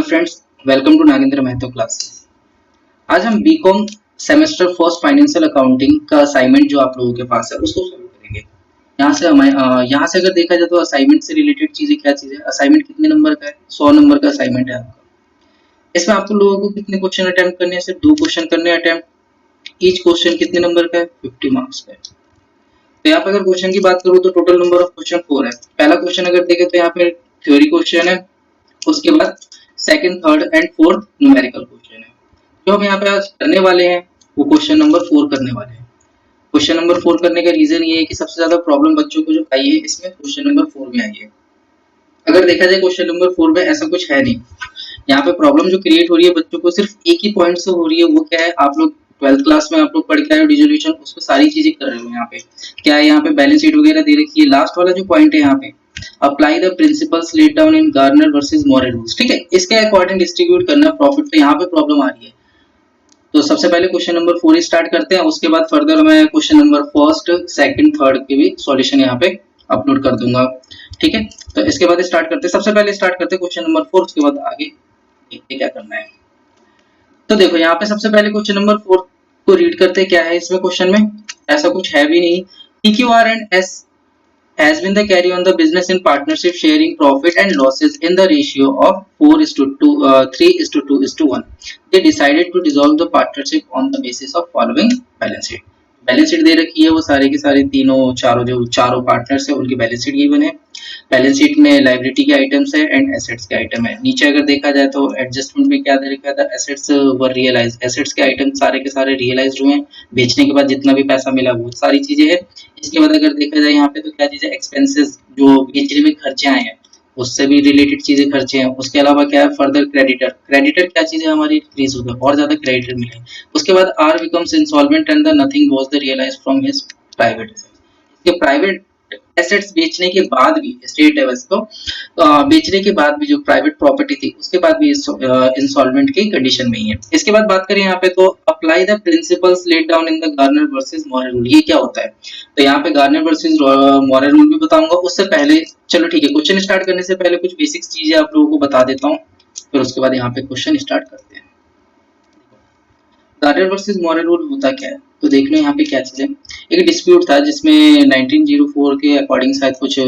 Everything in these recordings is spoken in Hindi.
Friends, welcome to Nagendra Mahto classes. आज हम B Com semester first financial accounting का असाइनमेंट जो आप लोगों के पास है उसको सॉल्व करेंगे। यहाँ से अगर देखा जाए तो असाइनमेंट से रिलेटेड चीजें क्या चीजें, असाइनमेंट कितने नंबर का है? 100 नंबर का असाइनमेंट है आपका। इसमें आपको लोगों को कितने क्वेश्चन अटेम्प्ट करने हैं? सिर्फ 2 क्वेश्चन करने हैं अटेम्प्ट। ईच क्वेश्चन कितने नंबर का है? 50 मार्क्स का है। तो यहाँ पे अगर क्वेश्चन की बात करूँ तो टोटल नंबर ऑफ क्वेश्चन 4 है। पहला क्वेश्चन अगर देखें तो यहाँ पे थ्योरी क्वेश्चन है, उसके बाद second, third and fourth numerical question है। जो हम यहाँ पे आज करने वाले हैं वो क्वेश्चन नंबर 4 करने वाले हैं। क्वेश्चन नंबर 4 करने का रीजन ये है कि सबसे ज्यादा प्रॉब्लम बच्चों को जो आई है इसमें क्वेश्चन नंबर 4 में आई है। अगर देखा जाए क्वेश्चन नंबर 4 में ऐसा कुछ है नहीं। यहाँ पे प्रॉब्लम जो क्रिएट हो रही है बच्चों को सिर्फ एक ही पॉइंट से हो रही है, वो क्या है? आप लोग 12th क्लास में आप लोग पढ़ के आए हो डिसोल्यूशन, उसमें सारी चीजें कर रहे हो। यहाँ पे क्या है? यहाँ पे बैलेंस शीट वगैरह दे रखी है। लास्ट वाला जो पॉइंट है यहाँ पे, apply the principles laid down in Garner versus more rules, ठीक है, इसके अकॉर्डिंग डिस्ट्रीब्यूट करना प्रॉफिट। तो यहाँ पे प्रॉब्लम आ रही है। तो सबसे पहले क्वेश्चन नंबर 4 स्टार्ट करते हैं, उसके बाद फर्दर मैं question number first, second, third के भी सॉल्यूशन यहाँ पे अपलोड कर दूंगा, ठीक है। तो इसके बाद स्टार्ट करते हैं, सबसे पहले स्टार्ट करते हैं क्वेश्चन नंबर 4, उसके बाद आगे देखते क्या करना है। तो देखो यहाँ पे सबसे पहले क्वेश्चन नंबर 4 को रीड करते हैं। क्या है इसमें क्वेश्चन में? ऐसा कुछ है भी नहीं। PQR and S has been the carry on the business in partnership, sharing profit and losses in the ratio of 3:1. They decided to dissolve the partnership on the basis of following balance sheet. Balance sheet दे रखी है, वो सारे के सारे चारों पार्टनर्स है उनकी बैलेंस शीट गिवन है। बैलेंस शीट में लायबिलिटी के आइटम्स है एंड एसेट्स के आइटम है। नीचे अगर देखा जाए तो एडजस्टमेंट में क्या दे रखा था? एसेट्स वर रियलाइज, एसेट्स के आइटम सारे के सारे रियलाइज हुए हैं। बेचने के बाद जितना भी पैसा मिला वो सारी चीजें है। इसके बाद अगर देखा जाए यहाँ पे तो क्या चीजें, एक्सपेंसेस जो बेचने में खर्चे आए हैं उससे भी रिलेटेड चीजें खर्चे हैं। उसके अलावा क्या है? फर्दर क्रेडिटर, क्रेडिटर क्या चीजें हमारी इंक्रीज हो गए और ज्यादा क्रेडिटर मिले। उसके बाद R becomes insolvent and the nothing was the realise from his private assets. इसके प्राइवेट एसेट्स बेचने के बाद भी, स्टेट लेवल को बेचने के बाद भी जो प्राइवेट प्रॉपर्टी थी उसके बाद भी इंसॉल्वेंट की कंडीशन में ही है। इसके बाद बात करें यहाँ पे तो apply the principles laid down in the Garner versus more rule. ये क्या होता है? तो यहाँ पे गार्नर वर्सेस मोरे रूल भी बताऊंगा। उससे पहले चलो ठीक है, क्वेश्चन स्टार्ट करने से पहले कुछ बेसिक चीजें आप लोगों को बता देता हूँ, फिर उसके बाद यहाँ पे क्वेश्चन स्टार्ट करते हैं। गार्नर वर्सेस मोरे रूल होता क्या है? तो देख लो यहाँ पे क्या चीज है। एक डिस्प्यूट था जिसमें 1904 के अकॉर्डिंग शायद कुछ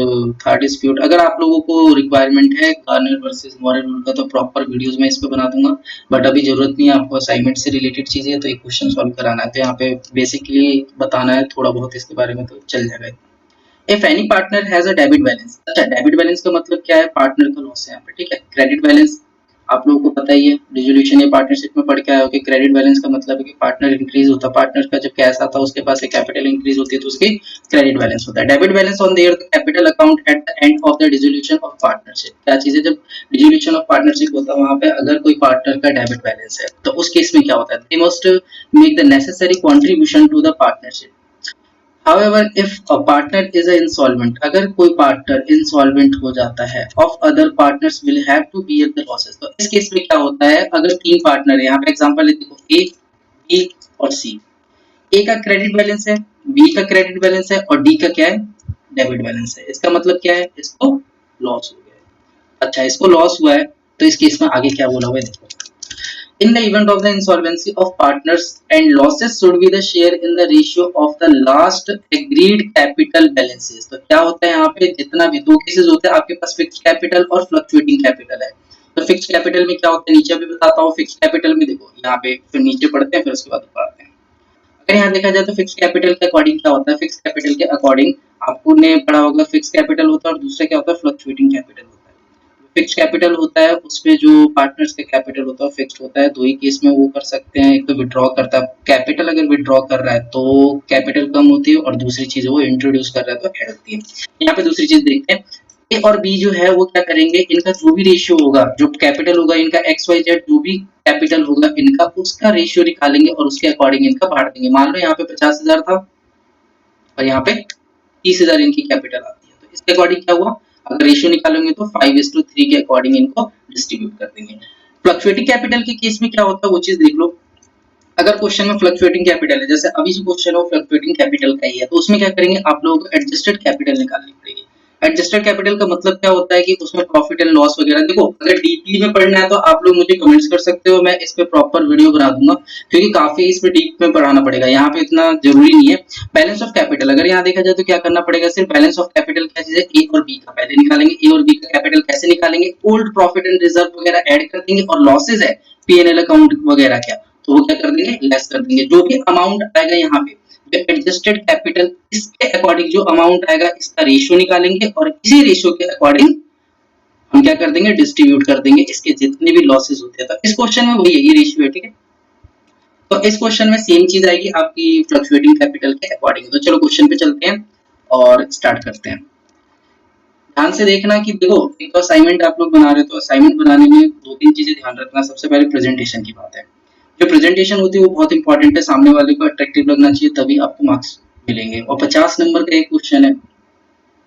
था डिस्प्यूट। अगर आप लोगों को रिक्वायरमेंट है गार्नर वर्सेस मोरे रूल का तो प्रॉपर वीडियोस में इस पे बना दूंगा, बट अभी जरूरत नहीं है। आपको असाइनमेंट से रिलेटेड चीजें है तो एक क्वेश्चन सॉल्व कराना है, तो यहाँ पे बेसिकली बताना है थोड़ा बहुत इसके बारे में, तो चल जाएगा। If any partner has a debit balance, अच्छा डेबिट बैलेंस का मतलब क्या है? पार्टनर का लॉस है यहाँ पे, ठीक है। क्रेडिट बैलेंस आप लोगों को पता ही है, रिजोल्यूशन या पार्टनरशिप में पढ़ के आए हो कि क्रेडिट बैलेंस का मतलब है कि पार्टनर इंक्रीज होता है, पार्टनर का जब कैश आता है उसके पास से कैपिटल इंक्रीज होती है तो उसकी क्रेडिट बैलेंस होता है। Debit balance on their capital account at the end of the resolution of partnership. क्या चीज है? जब रिजोल्यूशन ऑफ पार्टनरशिप होता है वहां पे अगर कोई पार्टनर का डेबिट बैलेंस है तो उस केस में क्या होता है? They must make the necessary contribution to the partnership. However, if a partner is insolvent, अगर कोई पार्टनर इंसॉल्वेंट हो जाता है, of other partners will have to bear the losses। तो इस केस में क्या होता है? अगर 3 पार्टनर है, यहाँ पे एग्जांपल देखो A, B और C। A का क्रेडिट बैलेंस है, B का क्रेडिट बैलेंस है और D का क्या है? डेबिट बैलेंस है। इसका मतलब क्या है? इसको लॉस हो गया है। अच्छा, इसको लॉस हुआ है तो इस केस में आगे क्या बोला हुआ है देखो। In the event of the insolvency of partners and losses should be the share in the ratio of the last agreed capital balances। तो क्या होता है यहाँ पे? जितना भी 2 केसेस होते हैं आपके पास, फिक्स्ड कैपिटल और फ्लक्चुएटिंग कैपिटल है। तो फिक्स्ड कैपिटल में क्या होता है नीचे भी बताता हूँ। फिक्स्ड कैपिटल में देखो यहाँ पे, फिर नीचे पढ़ते हैं फिर उसके बाद ऊपर आते हैं। अगर यहाँ देखा जाए तो फिक्स्ड कैपिटल के अकॉर्डिंग क्या होता है? फिक्स्ड कैपिटल के अकॉर्डिंग आपको ने पढ़ा होगा फिक्स्ड कैपिटल होता है और दूसरा क्या होता है? फ्लक्चुएटिंग कैपिटल होता है। फिक्स कैपिटल होता है उसमें जो पार्टनर्स का कैपिटल होता है फिक्स्ड होता है। 2 ही केस में वो कर सकते हैं, एक तो विड्रॉ करता है कैपिटल, अगर विड्रॉ कर रहा है तो कैपिटल कम होती है और दूसरी चीज वो इंट्रोड्यूस कर रहा है तो ऐड होती है। यहाँ पे दूसरी चीज देखते हैं, ए और बी जो है वो क्या करेंगे? इनका जो भी रेशियो होगा, जो कैपिटल होगा इनका XYZ, जो भी कैपिटल होगा इनका, उसका रेशियो निकालेंगे और उसके अकॉर्डिंग इनका बांट देंगे। मान लो यहाँ पे 50,000 था और यहाँ पे 30,000 इनकी कैपिटल आती है, तो इसके अकॉर्डिंग क्या हुआ? अगर रेशियो निकालेंगे तो 5:3 के अकॉर्डिंग इनको डिस्ट्रीब्यूट कर देंगे। फ्लक्चुएटिंग कैपिटल के केस में क्या होता है वो चीज देख लो। अगर क्वेश्चन में फ्लक्चुएटिंग कैपिटल है, जैसे अभी जो क्वेश्चन है वो फ्लक्चुएटिंग कैपिटल का ही है, तो उसमें क्या करेंगे? आप लोगों को एडजस्टेड कैपिटल निकालनी पड़ेगी। एडजस्टेड कैपिटल का मतलब क्या होता है कि उसमें प्रॉफिट एंड लॉस वगैरह, देखो अगर डीपली में पढ़ना है तो आप लोग मुझे कमेंट्स कर सकते हो, मैं इस पे प्रॉपर वीडियो बना दूंगा, क्योंकि काफी इस पे डीप में पढ़ाना पड़ेगा, यहाँ पे इतना जरूरी नहीं है। बैलेंस ऑफ कैपिटल अगर यहाँ देखा जाए तो क्या करना पड़ेगा, सिर्फ बैलेंस ऑफ कैपिटल क्या चीज है, ए और बी का पहले निकालेंगे, ए और बी का कैपिटल कैसे निकालेंगे, ओल्ड प्रॉफिट एंड रिजर्व वगैरह ऐड कर देंगे, और लॉसेज है पीएनएल अकाउंट वगैरह क्या, तो वो क्या कर देंगे, लेस कर देंगे, जो भी अमाउंट आएगा यहाँ पे जो एडजस्टेड कैपिटल इसके अकॉर्डिंग जो अमाउंट आएगा इसका रेशियो निकालेंगे, और इसी रेशियो के अकॉर्डिंग हम क्या कर देंगे, डिस्ट्रीब्यूट कर देंगे इसके जितने भी लॉसेस होते हैं। तो इस क्वेश्चन में वही है, ये रेशियो है, ठीक है। तो इस क्वेश्चन में सेम चीज आएगी आपकी फ्लक्चुएटिंग कैपिटल के अकॉर्डिंग। तो चलो क्वेश्चन पे चलते हैं और स्टार्ट करते हैं। ध्यान से देखना कि देखो एक तो असाइनमेंट आप लोग बना रहे हो, तो असाइनमेंट बनाने में दो तीन चीजें ध्यान रखना। सबसे पहले प्रेजेंटेशन की बात है, जो प्रेजेंटेशन होती है वो बहुत इंपॉर्टेंट है, सामने वाले को अट्रैक्टिव लगना चाहिए, तभी आपको मार्क्स मिलेंगे। और 50 नंबर का एक क्वेश्चन है,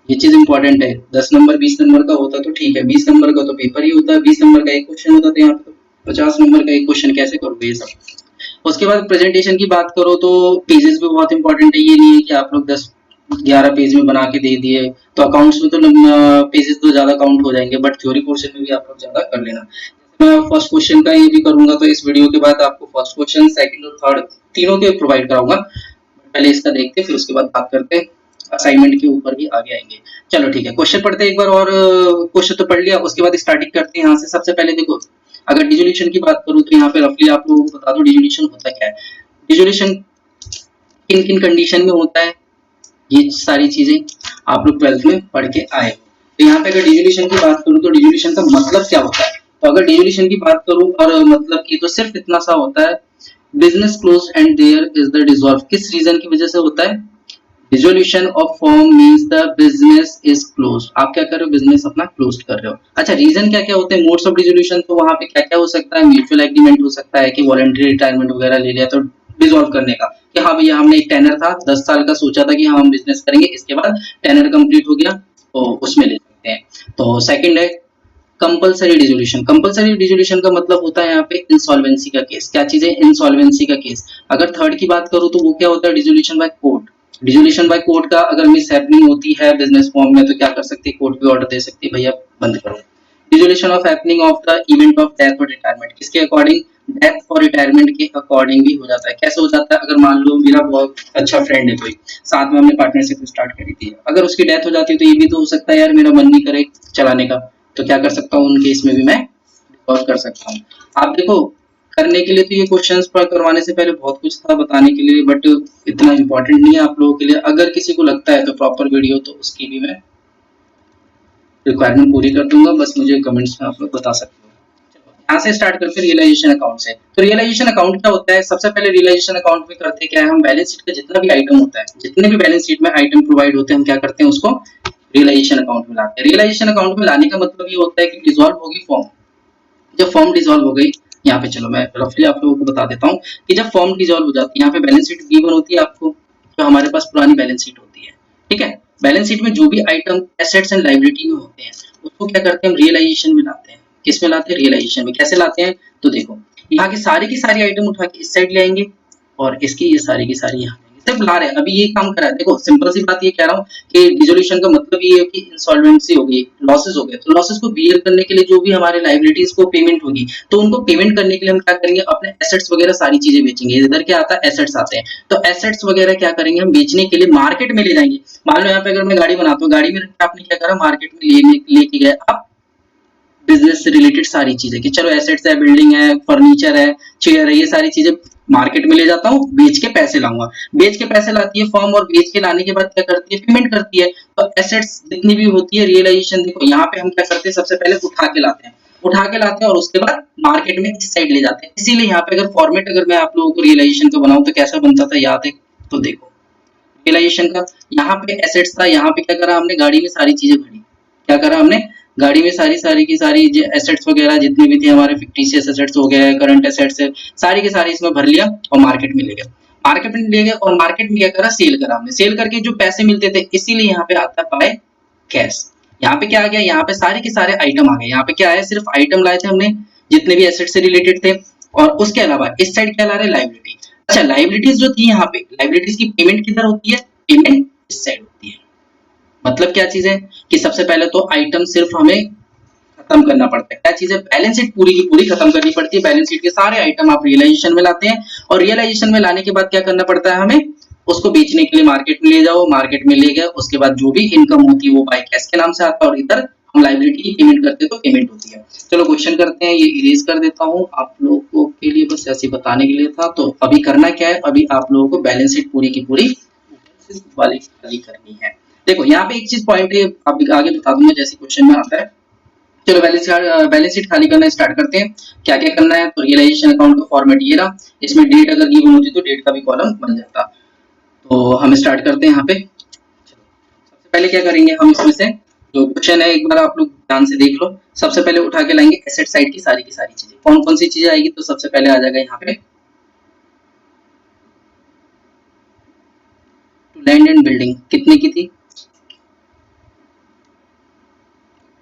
ये चीज इंपॉर्टेंट है। 10 नंबर 20 नंबर का होता तो ठीक है, 20 नंबर का तो पेपर ही होता है, 20 नंबर का एक क्वेश्चन होता, तो यहाँ पे तो 50 नंबर का एक क्वेश्चन कैसे करोगे ये सब। उसके बाद प्रेजेंटेशन की बात करो तो पेजेस भी बहुत इंपॉर्टेंट है, ये नहीं है कि आप लोग 10-11 पेज में बना के दे दिए, तो अकाउंट्स में तो पेजेस तो ज्यादा काउंट हो जाएंगे, बट थ्योरी पोर्शन में भी आप लोग ज्यादा कर लेना। मैं फर्स्ट क्वेश्चन का ये भी करूंगा, तो इस वीडियो के बाद आपको फर्स्ट क्वेश्चन, सेकंड और थर्ड तीनों के प्रोवाइड कराऊंगा। पहले इसका देखते, फिर उसके बाद बात करते हैं, असाइनमेंट के ऊपर भी आगे आएंगे। चलो ठीक है, क्वेश्चन पढ़ते हैं एक बार, और क्वेश्चन तो पढ़ लिया, उसके बाद स्टार्टिंग करते हैं यहाँ से। सबसे पहले देखो, अगर डिसोल्यूशन की बात करूँ तो यहाँ पे रफली आप लोगों को बता दो डिसोल्यूशन होता क्या है। डिसोल्यूशन किन किन कंडीशन में होता है, ये सारी चीजें आप लोग 12th में पढ़ के आए। तो यहाँ पे अगर डिसोल्यूशन की बात करूँ तो डिसोल्यूशन का मतलब क्या होता है, तो अगर डिसोल्यूशन की बात करूँ और मतलब की, तो सिर्फ इतना सा होता है, business close and there is the dissolve. किस रीजन की वजह से होता है, dissolution of firm means the business is close. आप क्या कर रहे हो, बिजनेस अपना क्लोज कर रहे हो। अच्छा, रीजन क्या क्या होते हैं, मोड्स ऑफ डिसोल्यूशन, तो वहां पे क्या क्या हो सकता है, म्यूचुअल एग्रीमेंट हो सकता है कि वॉलंटरी रिटायरमेंट वगैरह ले लिया तो डिसॉल्व करने का, कि हाँ भैया हमने एक टेनर था 10 साल का, सोचा था कि हाँ हम बिजनेस करेंगे, इसके बाद टेनर कंप्लीट हो गया तो उसमें ले सकते हैं। तो सेकंड है कंपलसरी डिसोल्यूशन। कंपलसरी डिसोल्यूशन का मतलब होता है यहाँ पे इंसॉल्वेंसी का केस। क्या चीज है, इंसॉल्वेंसी का केस। अगर थर्ड की बात करूँ तो वो क्या होता है, dissolution by court. Dissolution by court का अगर मिस हैपनिंग होती है बिजनेस फॉर्म में, तो क्या कर सकती है, कोर्ट भी ऑर्डर दे सकती है, भैया बंद करो। Dissolution of happening of the event of death और रिटायरमेंट, किसके अकॉर्डिंग, डेथ और रिटायरमेंट के अकॉर्डिंग भी हो जाता है। कैसे हो जाता है, अगर मान लो मेरा बहुत अच्छा फ्रेंड है कोई, साथ में हमने पार्टनरशिप स्टार्ट करी थी, अगर उसकी डेथ हो जाती है तो ये भी तो हो सकता है यार मेरा मन नहीं करे चलाने का, तो क्या कर सकता हूँ, उन केस में भी मैं डिफॉल्ट कर सकता हूँ। आप देखो, करने के लिए तो ये क्वेश्चंस पर करवाने से पहले बहुत कुछ था बताने के लिए, बट इतना इंपॉर्टेंट नहीं है आप लोगों के लिए। अगर किसी को लगता है तो प्रॉपर वीडियो, तो उसकी भी मैं रिक्वायरमेंट पूरी कर दूंगा, बस मुझे कमेंट्स में आप लोग बता सकते हो। यहाँ से स्टार्ट करते हैं रियलाइजेशन अकाउंट से। तो रियलाइजेशन अकाउंट क्या होता है, सबसे पहले रियलाइजेशन अकाउंट में करते क्या है, हम बैलेंस शीट का जितना भी आइटम होता है, जितने भी बैलेंस शीट में आइटम प्रोवाइड होते हैं, हम क्या करते हैं, उसको रियलाइजेशन अकाउंट में लाते हैं। रियलाइजेशन अकाउंट में लाने का मतलब ये होता है कि डिसॉल्व होगी फॉर्म। जब फॉर्म डिसॉल्व हो गई, यहाँ पे चलो मैं रफली आप लोगों को बता देता हूँ कि जब फॉर्म डिसॉल्व हो जाती है, यहाँ पे बैलेंस शीट गिवन होती है आपको, जो हमारे पास पुरानी बैलेंस शीट होती है, ठीक है। बैलेंस शीट में जो भी आइटम एसेट्स एंड लायबिलिटी में होते हैं, उसको क्या करते हैं, हम रियलाइजेशन में लाते हैं। किस में लाते हैं, रियलाइजेशन में। कैसे लाते हैं, तो देखो यहाँ की सारी आइटम उठा के इस साइड ले आएंगे, और इसकी ये सारी की सारी यहाँ सिर्फ ला रहे हैं, अभी ये काम करा है। देखो सिंपल सी बात ये कह रहा हूँ कि डिसोल्यूशन का मतलब ये है कि इंसॉल्वेंसी हो गई, लॉसेस हो गए, तो लॉसेस को बियर करने के लिए जो भी हमारे लायबिलिटीज को पेमेंट होगी, तो उनको पेमेंट करने के लिए हम क्या करेंगे, अपने एसेट्स वगैरह सारी चीजें बेचेंगे। इधर क्या आता है, एसेट्स आते हैं, तो एसेट्स वगैरह क्या करेंगे, हम बेचने के लिए मार्केट में ले जाएंगे। मान लो यहाँ पे अगर मैं गाड़ी बनाता हूँ, गाड़ी में आपने क्या करा, मार्केट में लेके गए आप बिजनेस से रिलेटेड सारी चीजें, कि चलो एसेट्स है, बिल्डिंग है, फर्नीचर है, चेयर है, ये सारी चीजें मार्केट में ले जाता हूँ, बेच के पैसे लाऊंगा। बेच के पैसे लाती है फर्म, और बेच के लाने के बाद क्या करती है, पेमेंट करती है। तो एसेट्स जितनी भी होती है, रियलाइजेशन देखो यहाँ पे हम क्या करते हैं, सबसे पहले उठा के लाते हैं, उठा के लाते हैं और उसके बाद मार्केट में इस साइड ले जाते हैं। इसीलिए यहाँ पे अगर फॉर्मेट अगर मैं आप लोगों को रियलाइजेशन का बनाऊं तो कैसा बनता था, याद है तो देखो, रियलाइजेशन का यहाँ पे एसेट्स था, यहाँ पे क्या करा हमने, गाड़ी में सारी चीजें भरी। क्या करा हमने, गाड़ी में सारी की सारी एसेट्स वगैरह जितने भी थे हमारे, फिक्टिशियस एसेट्स हो गए, करंट एसेट्स है, सारी के सारी इसमें भर लिया और मार्केट में ले गए। मार्केट में ले गए और मार्केट में क्या करा, सेल करा हमने। सेल करके जो पैसे मिलते थे, इसीलिए यहाँ पे आता है बाय कैश। यहाँ पे क्या आ गया, यहाँ पे सारे के सारे आइटम आ गए। यहाँ पे क्या है, सिर्फ आइटम लाए थे हमने जितने भी एसेट से रिलेटेड थे, और उसके अलावा इस साइड क्या ला रहे, लाइबिलिटी। अच्छा, लाइबिलिटीज जो थी यहाँ पे, लाइबिलिटीज की पेमेंट किधर होती है, पेमेंट इस साइड होती है। मतलब क्या चीज है कि सबसे पहले तो आइटम सिर्फ हमें खत्म करना पड़ता है। क्या चीज है, बैलेंस शीट पूरी की पूरी खत्म करनी पड़ती है। बैलेंस शीट के सारे आइटम आप रियलाइजेशन में लाते हैं और रियलाइजेशन में लाने के बाद क्या करना पड़ता है हमें, उसको बेचने के लिए मार्केट में ले जाओ, मार्केट में ले गए, उसके बाद जो भी इनकम होती है वो बाय कैश के नाम से आता है और इधर हम लाइबिलिटी की पेमेंट करते हैं तो पेमेंट होती है। चलो क्वेश्चन करते हैं, ये इरेज कर देता हूँ आप लोगों के लिए, बस ऐसे बताने के लिए था। तो अभी करना क्या है, अभी आप लोगों को बैलेंस शीट पूरी की पूरी वाली खाली करनी है। देखो यहाँ पे एक चीज पॉइंट है, आप आगे बता दूंगा जैसे क्वेश्चन में आता है। चलो बैलेंस शीट खाली करना स्टार्ट करते हैं। क्या क्या करना है, तो रियलाइजेशन अकाउंट का फॉर्मेट ये रहा, इसमें डेट अगर गिवन होती तो डेट का भी कॉलम बन जाता। तो हम स्टार्ट करते हैं यहाँ पे। सबसे पहले क्या करेंगे हम, इसमें से जो क्वेश्चन है एक बार आप लोग ध्यान से देख लो। सबसे पहले उठा के लाएंगे एसेट साइड की सारी चीजें, कौन कौन सी चीजें आएगी, तो सबसे पहले आ जाएगा यहाँ पे टू लैंड एंड बिल्डिंग, कितने की थी,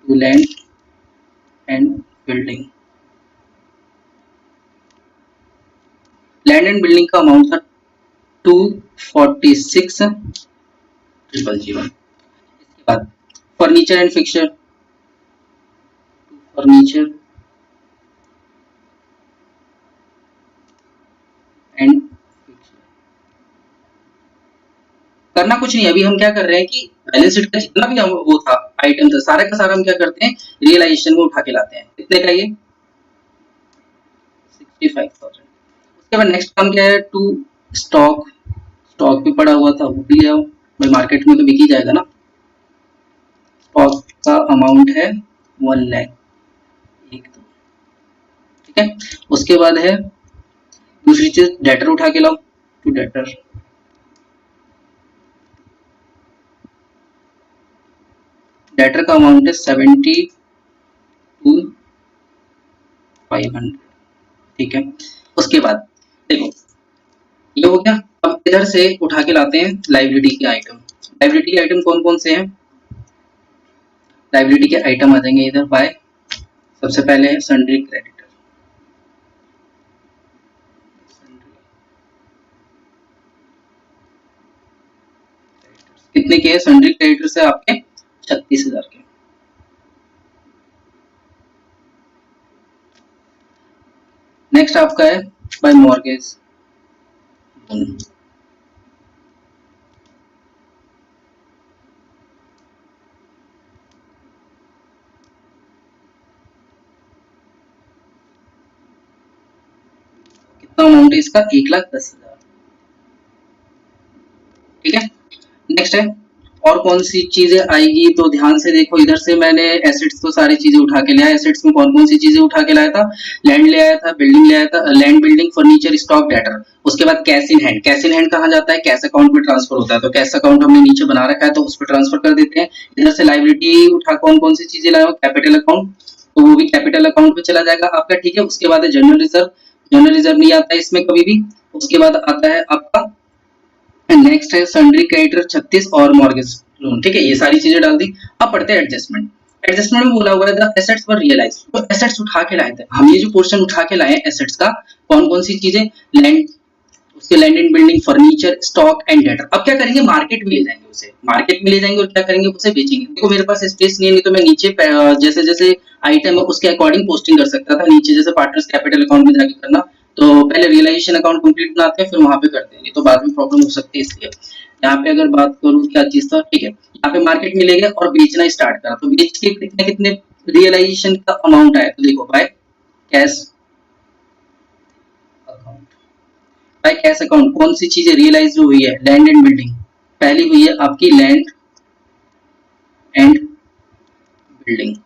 to land and building. Land and building का अमाउंट था 246,000। इसके बाद furniture and fixture, furniture and करना कुछ नहीं। अभी हम क्या कर रहे हैं कि बैलेंस शीट का जितना भी वो था आइटम था, सारा का सारा हम क्या करते हैं रियलाइजेशन में उठा के लाते हैं। कितने का, ये 65,000। उसके बाद नेक्स्ट काम क्या है, टू स्टॉक, स्टॉक भी पड़ा हुआ था वो भी ले आओ, भाई मार्केट में तो बिक ही जाएगा ना। स्टॉक का अमाउंट है 1 लाख, एक दो, ठीक है। उसके बाद है दूसरी चीज, डेटर उठा के लाओ, टू डेटर, डेटर का अमाउंट है 72,500, ठीक है। उसके बाद देखो ये हो गया। अब इधर से उठा के लाते हैं लाइबिलिटी के आइटम। लाइबिलिटी के आइटम कौन कौन से हैं, लाइबिलिटी के आइटम आ जाएंगे इधर बाय, सबसे पहले है सन्ड्री क्रेडिटर, कितने के है सन्ड्री क्रेडिटर से आपके 36,000 के। नेक्स्ट आपका है बाय मॉर्गेज, कितना अमाउंट है इसका, 1,10,000, ठीक है। नेक्स्ट है और कौन सी चीजें आएगी, तो ध्यान से देखो, इधर से मैंने एसेट्स तो सारी चीजें उठा के लाया। एसेट्स में कौन कौन सी चीजें उठा के लाया था, लैंड ले आया था, बिल्डिंग ले आया था, land building furniture stock debtor. उसके बाद cash in hand, cash in hand कहाँ जाता है, कैश अकाउंट में ट्रांसफर होता है, तो कैश अकाउंट हमने नीचे बना रखा है तो उस पर ट्रांसफर कर देते हैं। इधर से लाइबिलिटी उठा कौन कौन सी चीजें लाए हो, कैपिटल अकाउंट, तो वो भी कैपिटल अकाउंट में चला जाएगा आपका, ठीक है। उसके बाद है जनरल रिजर्व, जनरल रिजर्व नहीं आता है इसमें कभी भी। उसके बाद आता है आपका नेक्स्ट है सन्ड्री क्रेडिटर 36 और मॉर्गेज लोन, ठीक है। ये सारी चीजें डाल दी। अब पढ़ते हैं एडजस्टमेंट। एडजस्टमेंट में बोला हुआ है द एसेट्स वर रियलाइज, तो एसेट्स उठा के लाए थे हम, ये जो पोर्शन उठा के लाए एसेट्स का, कौन कौन सी चीजें, लैंड, उसके land and building furniture stock and debtor. अब क्या करेंगे, मार्केट में ले जाएंगे उसे, मार्केट में ले जाएंगे और क्या करेंगे, उसे बेचेंगे। देखो मेरे पास स्पेस नहीं है, नहीं तो मैं नीचे जैसे जैसे आइटम है उसके अकॉर्डिंग पोस्टिंग कर सकता था, नीचे जैसे पार्टनर्स कैपिटल अकाउंट में जाके करना। तो पहले रियलाइजेशन अकाउंट कंप्लीट बनाते हैं फिर वहां पे करते हैं, नहीं तो बाद में प्रॉब्लम हो सकती है। इसलिए यहाँ पे अगर बात करूँ क्या चीज था, ठीक है, यहाँ पे मार्केट में ले गए और बेचना स्टार्ट करा, तो बेच के कितने कितने रियलाइजेशन का अमाउंट आया, तो देखो by cash account, by cash account कौन सी चीजें रियलाइज हुई है, लैंड एंड बिल्डिंग, पहली हुई है आपकी लैंड एंड बिल्डिंग।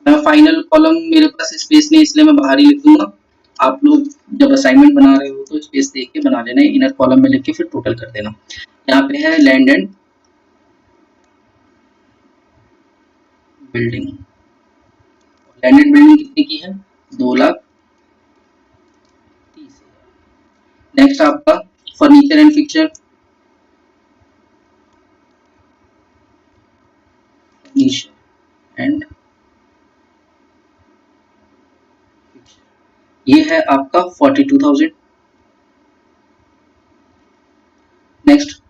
मैं फाइनल कॉलम मेरे पास स्पेस नहीं इसलिए मैं बाहर ही लिख दूंगा, आप लोग जब असाइनमेंट बना रहे हो तो स्पेस देख के बना लेना, इनर कॉलम में लिख के फिर टोटल कर देना। यहाँ पे है land and building, land and building कितने की है, 2,30,000। नेक्स्ट आपका furniture and fixture, furniture and ये है आपका 42,000। नेक्स्ट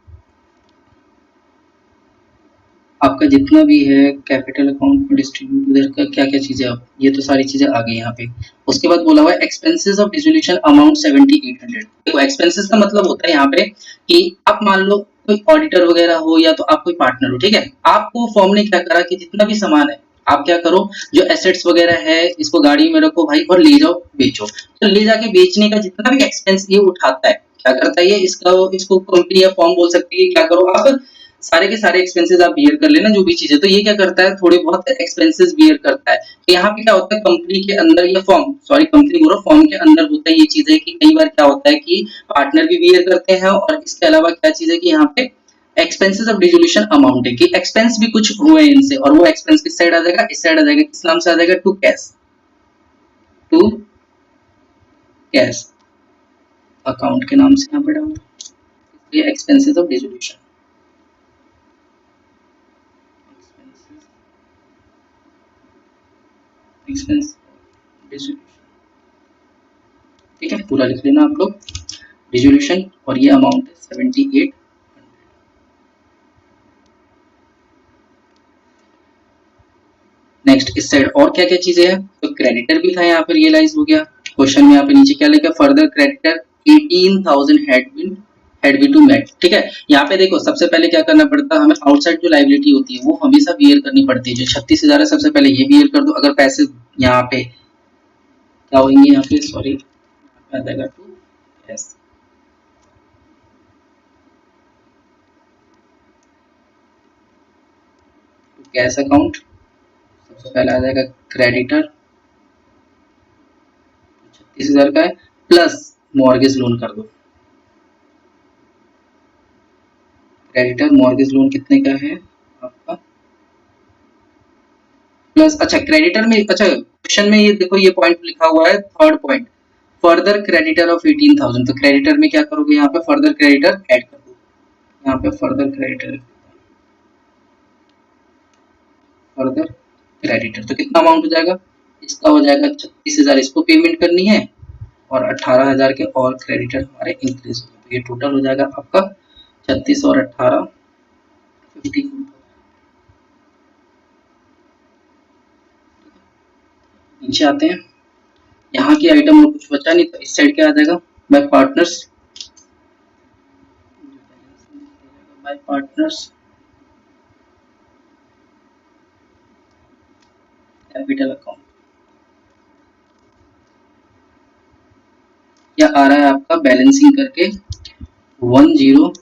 आपका आपका जितना भी है कैपिटल अकाउंट में डिस्ट्रीब्यूट उधर का क्या क्या चीजें, अब ये तो सारी चीजें आ गई यहाँ पे। उसके बाद बोला हुआ है एक्सपेंसेस ऑफ डिसोल्यूशन अमाउंट 7800। देखो एक्सपेंसेस का मतलब होता है यहाँ पे कि आप मान लो कोई ऑडिटर वगैरह हो या तो आप कोई पार्टनर हो, ठीक है, आपको फॉर्म ने क्या करा कि जितना भी सामान है आप क्या करो, जो एसेट्स वगैरह है इसको गाड़ी में रखो भाई और ले जाओ बेचो। तो ले जाके बेचने का जितना भी एक्सपेंस ये उठाता है, क्या करता है ये, इसको कंपनी या फॉर्म बोल सकती है, क्या करो आप सारे के सारे एक्सपेंसेस आप बियर कर लेना जो भी चीजें। तो ये क्या करता है, थोड़े बहुत एक्सपेंसेस बियर करता है। तो यहाँ पे क्या होता है कंपनी के अंदर या फॉर्म, सॉरी कंपनी बोलो, फॉर्म के अंदर होता है ये चीज है कि कई बार क्या होता है कि पार्टनर भी बियर करते हैं, और इसके अलावा क्या चीज है कि यहाँ पे एक्सपेंसेस ऑफ डिसोल्यूशन अमाउंट है कि एक्सपेंस भी कुछ हुए इनसे, और वो एक्सपेंस किस साइड आ जाएगा, इस साइड आ जाएगा, किस नाम से आ जाएगा, to cash, to cash account के नाम से यहाँ पे डाल, ये expenses of dissolution, expense dissolution, ठीक है, पूरा लिख लेना आप लोग डिसोल्यूशन, और ये अमाउंट है 78। नेक्स्ट इस साइड और क्या क्या चीजें हैं, तो क्रेडिटर भी था यहाँ पे रियलाइज हो गया। क्वेश्चन में यहाँ पे नीचे क्या लिखा, further creditor 18,000 had be to met, ठीक है। यहाँ पे देखो सबसे पहले क्या करना पड़ता है हमें, आउटसाइड जो लाइबिलिटी होती है वो हमेशा बियर करनी पड़ती है। जो 36,000 है सबसे पहले ये बियर कर दो, अगर पैसे यहाँ पे क्या होंगे, यहाँ पे सॉरी आ जाएगा टू यस, कैश अकाउंट, सबसे पहले आ जाएगा क्रेडिटर 36,000 का है, प्लस मॉर्गेज लोन कर दो। क्रेडिटर मॉर्गेज लोन कितने का है आपका, प्लस, अच्छा क्रेडिटर में, अच्छा क्वेश्चन में ये देखो ये पॉइंट लिखा हुआ है third point, further creditor of 18,000। तो क्रेडिटर में क्या करोगे, यहाँ पे फर्दर क्रेडिटर ऐड कर दो, यहाँ पे फर्दर क्रेडिटर, फर्दर क्रेडिटर तो कितना अमाउंट हो जाएगा, इसका हो जाएगा 36,000, इसको पेमेंट करनी है, और 18,000 के और क्रेडिटर हमारे इंक्रीज हो गए, तो ये टोटल हो जाएगा आपका 36 और 18 54। नीचे आते हैं, यहाँ की आइटम और कुछ बचा नहीं, तो इस साइड क्या आ जाएगा, bye partners, bye partners capital account, या आ रहा है आपका बैलेंसिंग करके 10100300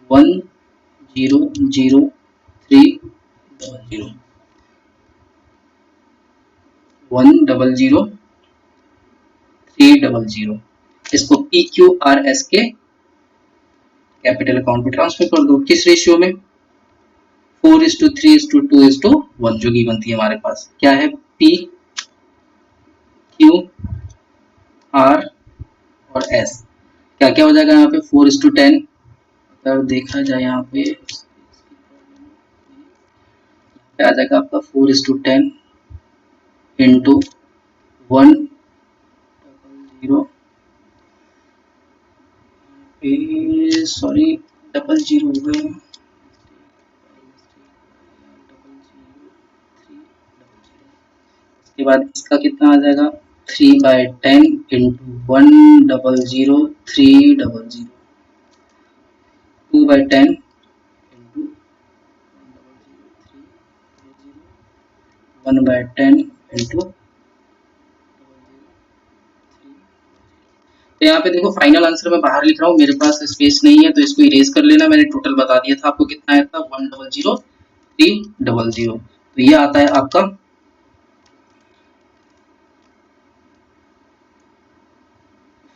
100300, इसको PQRS के कैपिटल अकाउंट में ट्रांसफर कर दो। किस रेशियो में, 4:3:2:1 जो गिवन थी हमारे पास, क्या है PQR और S, क्या क्या हो जाएगा यहाँ पे 4:10, अगर देखा जाए यहाँ पे आ जाएगा आपका 4:10 इंटू 100, सॉरी 00 हो गए, उसके बाद इसका कितना आ जाएगा 3/10 इंटू 100,300, 2/10 इंटू 1/10 इंटू, तो यहाँ पे देखो फाइनल आंसर मैं बाहर लिख रहा हूँ, मेरे पास स्पेस नहीं है तो इसको इरेज कर लेना, मैंने टोटल बता दिया था आपको कितना आया था 100,300, तो ये आता है आपका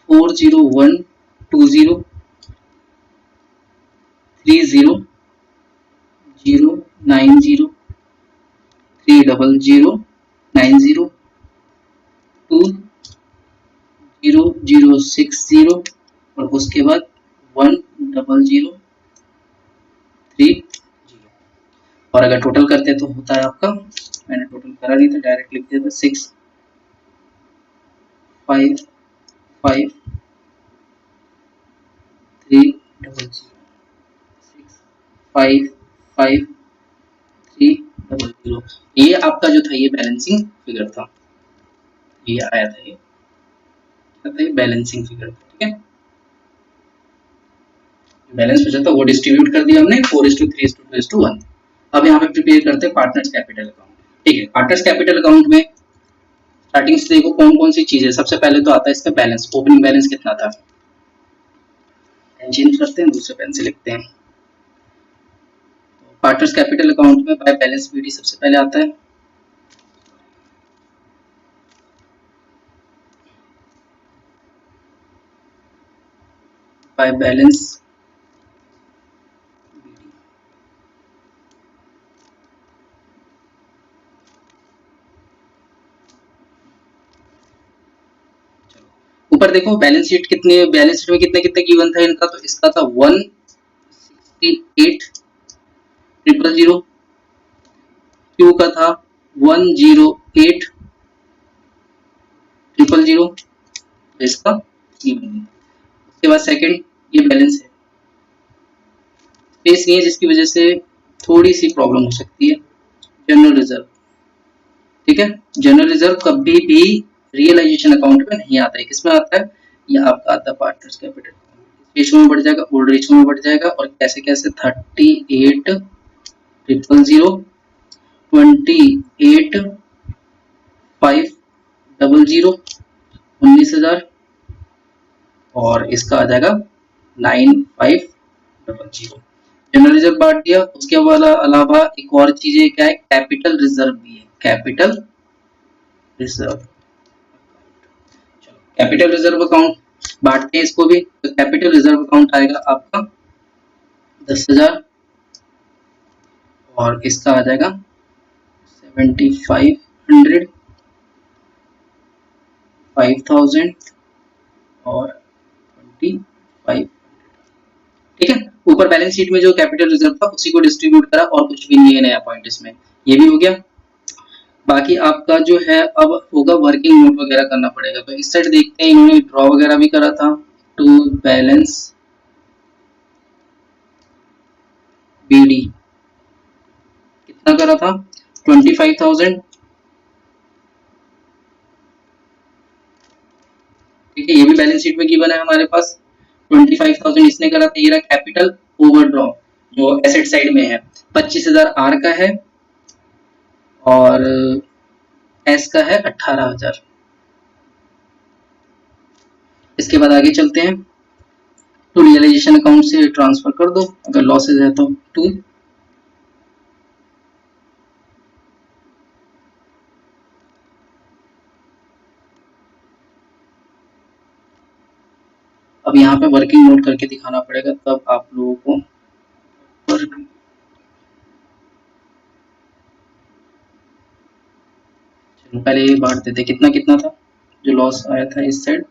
4:0:1:2:0:3:0:0:90:2:0:060 और उसके बाद 1:0:0:3:0, और अगर टोटल करते हैं तो होता है आपका, मैंने टोटल करा नहीं था डायरेक्ट लिख दिया था 655,300, 655 5300। ये आपका जो था ये बैलेंसिंग फिगर था, ये आया था, ये क्या था, ये बैलेंसिंग फिगर था। ठीक है, बैलेंस बचा था वो डिस्ट्रीब्यूट कर दिया हमने 4:3:2:1। अब यहाँ पे प्रिपेयर करते हैं पार्टनर्स कैपिटल अकाउंट। ठीक है, पार्टनर्स कैपिटल अकाउंट में स्टार्टिंग से देखो कौन कौन सी चीजें। सबसे पहले तो आता है इसका बैलेंस, ओपनिंग बैलेंस कितना था, चेंज करते हैं, दूसरे पेन से लिखते हैं। पार्टनर्स कैपिटल अकाउंट में बाय बैलेंस बीडी सबसे पहले आता है। बाय बैलेंस ऊपर देखो बैलेंस शीट कितने, बैलेंस शीट में कितने कितने गिवन था इनका, तो इसका था 168,000,000। क्यू का था 108,000,000। इसका गिवन। उसके बाद सेकंड ये बैलेंस है, स्पेस नहीं है जिसकी वजह से थोड़ी सी प्रॉब्लम हो सकती है। जनरल रिजर्व, ठीक है, जनरल रिजर्व कभी भी रियलाइजेशन अकाउंट में नहीं आता है। किसमें आता है, ये आपका आता है पार्टनर्स कैपिटल। रेशो में बढ़ जाएगा, ओल्ड रेशो में बढ़ जाएगा, और कैसे कैसे 38,000,000, 28,500, 19,000, और इसका आ जाएगा 9,500। जनरल रिजर्व बांट दिया। उसके अलावा एक और चीज क्या है, कैपिटल रिजर्व भी है, capital reserve. Capital reserve account बांटते हैं इसको भी, तो कैपिटल रिजर्व अकाउंट आएगा आपका 10,000, और इसका आ जाएगा 7,500, 5,000 और 25। ठीक है, ऊपर बैलेंस शीट में जो कैपिटल रिजर्व था उसी को डिस्ट्रीब्यूट करा, और कुछ भी नहीं है नया पॉइंट इसमें, ये भी हो गया। बाकी आपका जो है अब होगा वर्किंग नोट वगैरह करना पड़ेगा। तो इस साइड देखते हैं, इन्होंने ड्रॉ वगैरह भी करा था टू बैलेंस बीडी, कितना करा था 25,000। ठीक है, ये भी बैलेंस शीट में गिवन है हमारे पास। 25,000 इसने करा था, ये रहा कैपिटल ओवरड्रॉ जो एसेट साइड में है। 25,000 आर का है, और एस का है 18,000। इसके बाद आगे चलते हैं, तो रियलाइजेशन अकाउंट से ट्रांसफर कर दो, अगर लॉसेज है तो टू। अब यहाँ पे वर्किंग नोट करके दिखाना पड़ेगा, तब आप लोगों को पहले ये बांट देते कितना कितना था जो लॉस आया था इस साइड,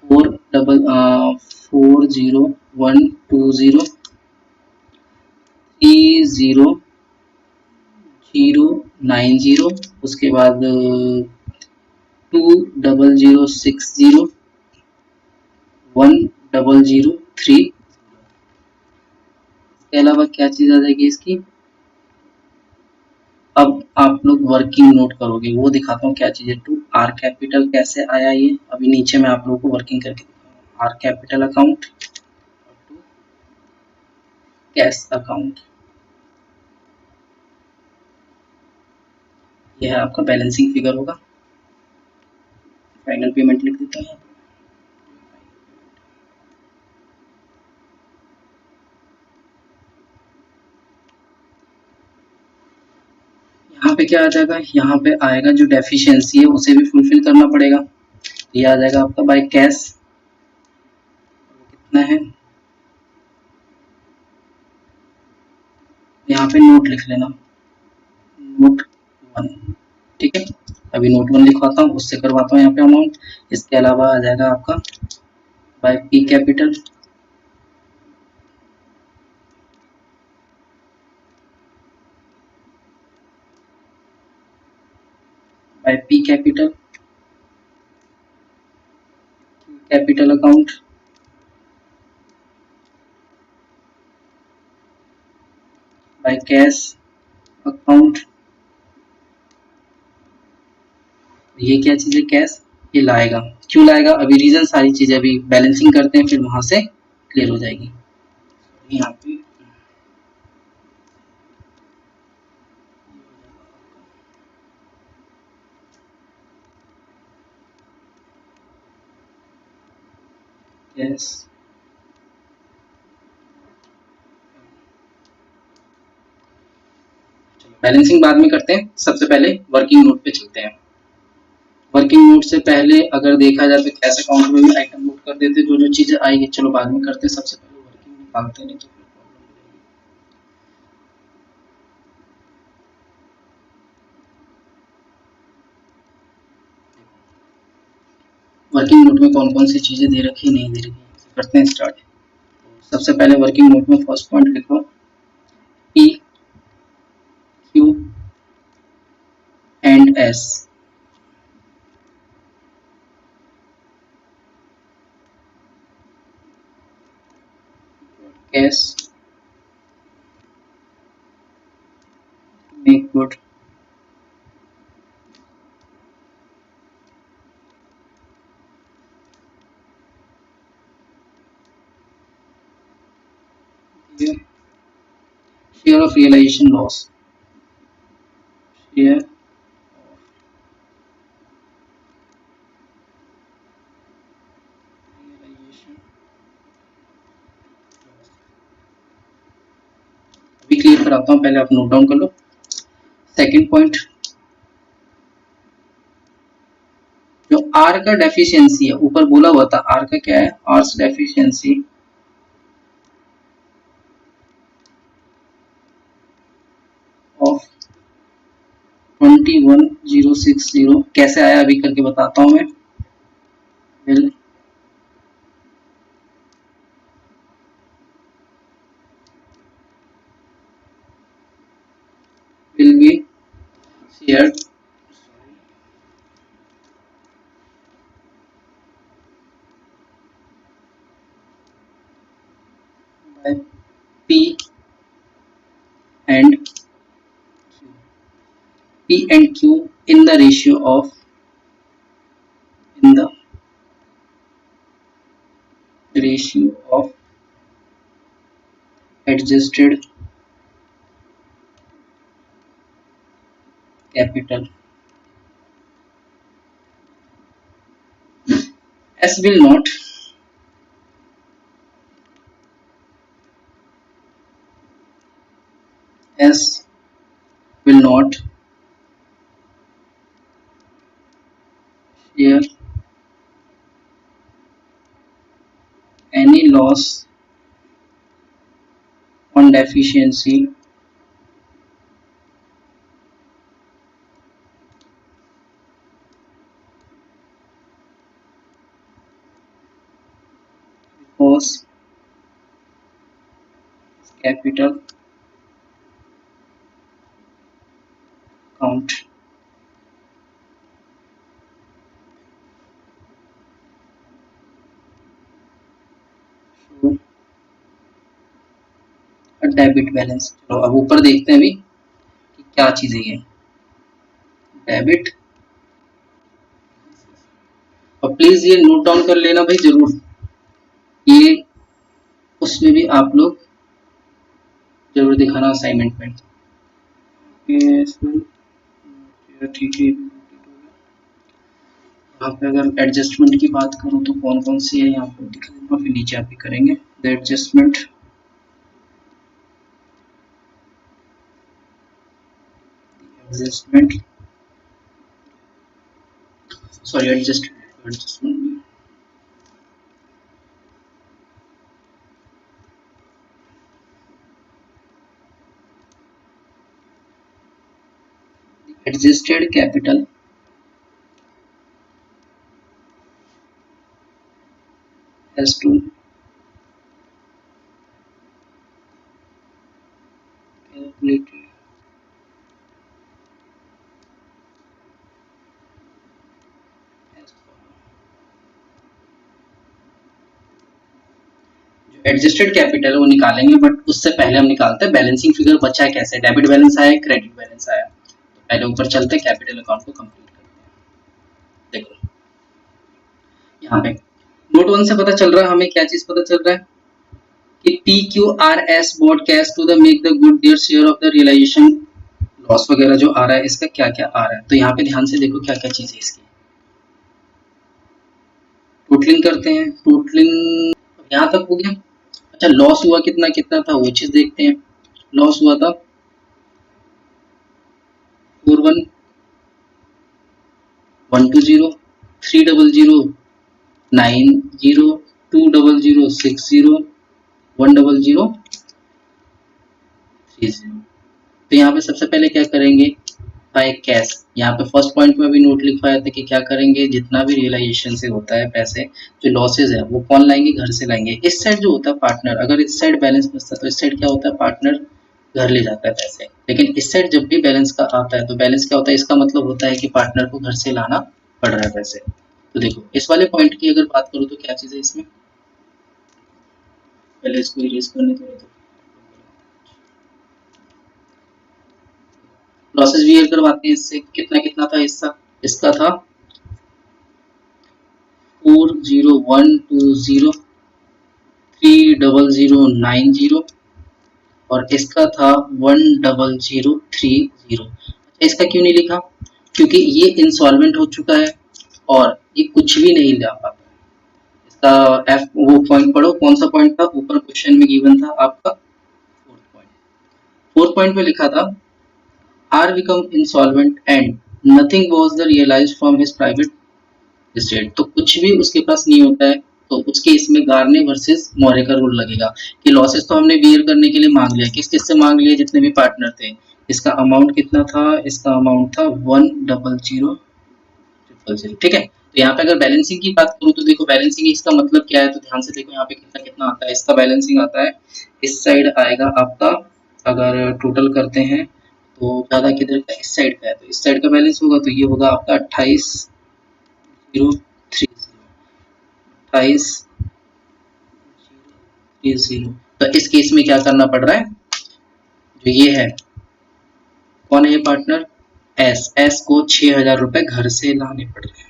40,090,090। उसके बाद 2,060,060, 1,003। इसके अलावा क्या चीज आ जाएगी इसकी, अब आप लोग वर्किंग नोट करोगे, वो दिखाता हूँ क्या चीज है। टू आर कैपिटल कैसे आया, ये अभी नीचे मैं आप लोगों को वर्किंग करके दिखाऊंगा। R capital account, to cash account, यह है आपका बैलेंसिंग फिगर होगा। फाइनल पेमेंट लिख देता हूँ। यहाँ पे क्या आ जाएगा, यहाँ पे आएगा जो डेफिशिएंसी है उसे भी फुलफिल करना पड़ेगा। ये आ जाएगा आपका बाय कैश, कितना है, यहाँ पे नोट लिख लेना, नोट 1। ठीक है, अभी नोट 1 लिखवाता हूँ, उससे करवाता हूँ यहाँ पे अमाउंट। इसके अलावा आ जाएगा आपका by P capital, by P capital, capital account, by cash account, ये क्या चीज है कैश, ये लाएगा। क्यों लाएगा, अभी रीजन सारी चीजें अभी बैलेंसिंग करते हैं फिर वहां से क्लियर हो जाएगी। यहाँ पे कैश, बैलेंसिंग बाद में करते हैं, सबसे पहले वर्किंग नोट पे चलते हैं। वर्किंग नोट से पहले अगर देखा जाए तो कैश अकाउंट में भी आइटम नोट कर देते, जो जो चीजें आएगी चलो बाद में करते हैं, सबसे पहले वर्किंग निकालते नहीं तो फिर प्रॉब्लम हो जाएगी। वर्किंग नोट में कौन कौन सी चीजें दे रखी नहीं दे रखी करते हैं स्टार्ट। सबसे पहले वर्किंग नोट में फर्स्ट पॉइंट लिखो P Q and S. Cash make good, share of realisation loss, share realisation, अभी क्लियर कराता हूँ, पहले आप नोट डाउन कर लो। सेकंड पॉइंट, जो आर का डेफिशिएंसी है ऊपर बोला हुआ था, आर का क्या है, आर्स डेफिशिएंसी ऑफ 21060, कैसे आया अभी करके बताता हूँ मैं। Will will be share by P and Q in the ratio of, in the ratio of adjusted capital. S will not, S will not share any loss on deficiency because capital count. So a debit balance, चलो अब ऊपर देखते हैं अभी कि क्या चीज है ये डेबिट। और प्लीज ये नोट डाउन कर लेना भाई जरूर, ये उसमें भी आप लोग जरूर दिखाना असाइनमेंट में। ठीक है, यहाँ पे अगर एडजस्टमेंट की बात करूँ तो कौन कौन सी है यहाँ पे दिखा दूंगा, फिर नीचे आप भी करेंगे the adjustment, adjustment sorry adjustment adjusted capital has to calculate as follow। Adjusted capital वो निकालेंगे, बट उससे पहले हम निकालते हैं बैलेंसिंग फिगर बचा है कैसे, डेबिट बैलेंस आया, क्रेडिट बैलेंस आया। तो पहले ऊपर चलते हैं, कैपिटल अकाउंट को कंप्लीट करते हैं। देखो यहाँ पे नोट वन से पता चल रहा है हमें क्या चीज पता चल रहा है कि P Q R S bought cash to the make the good their share of the realisation loss वगैरह जो आ रहा है, इसका क्या क्या आ रहा है। तो यहाँ पे ध्यान से देखो क्या क्या चीज है इसकी, टोटलिंग करते हैं। टोटलिंग यहाँ तक हो गया। अच्छा लॉस हुआ कितना कितना था वो चीज देखते हैं। लॉस हुआ था 41,120, 300, 90, 200, 60, 100, 30। तो यहाँ पे सबसे पहले क्या करेंगे, बाय कैश। यहाँ पे फर्स्ट पॉइंट में भी नोट लिखवाया था कि क्या करेंगे, जितना भी रियलाइजेशन से होता है पैसे, जो लॉसेज है वो कौन लाएंगे, घर से लाएंगे। इस साइड जो होता है पार्टनर, अगर इस साइड बैलेंस बचता है तो इस साइड क्या होता है, पार्टनर घर ले जाता है पैसे। लेकिन इस साइड जब भी बैलेंस का आता है तो बैलेंस क्या होता है, इसका मतलब होता है कि पार्टनर को घर से लाना पड़ रहा है पैसे। तो देखो इस वाले पॉइंट की अगर बात करूँ तो क्या चीज़ है इसमें, पहले इसको इरेज करने दो। लॉसेस भी एड करवाते हैं इससे, कितना कितना था हिस्सा, इसका था 40120, 30090 और इसका था 10030। इसका क्यों नहीं लिखा, क्योंकि ये इंसॉल्वेंट हो चुका है और ये कुछ भी नहीं ला पाता। इसका एफ वो पॉइंट पढ़ो, कौन सा पॉइंट था, ऊपर क्वेश्चन में गिवन था आपका फोर्थ पॉइंट। फोर्थ पॉइंट में लिखा था R become insolvent and nothing was the realised from his private state. तो कुछ भी उसके पास नहीं होता है तो उसके इसमें गार्ने वर्सेस मौर्य का रूल लगेगा कि लॉसेस तो हमने बियर करने के लिए मांग लिया, किस किस से मांग लिया, जितने भी पार्टनर थे। इसका अमाउंट कितना था, इसका अमाउंट था 100,000। ठीक है। तो यहाँ पे अगर बैलेंसिंग की बात करूँ तो देखो बैलेंसिंग इसका मतलब क्या है, तो ध्यान से देखो यहाँ पे कितना कितना आता है। इसका बैलेंसिंग आता है, इस साइड आएगा आपका, अगर टोटल करते हैं तो ज्यादा किधर का, इस साइड का है, तो इस साइड का बैलेंस होगा तो ये होगा आपका 28,030। तो इस केस में क्या करना पड़ रहा है, जो ये है, कौन है ये पार्टनर, एस को 6,000 रुपए घर से लाने पड़ रहे हैं।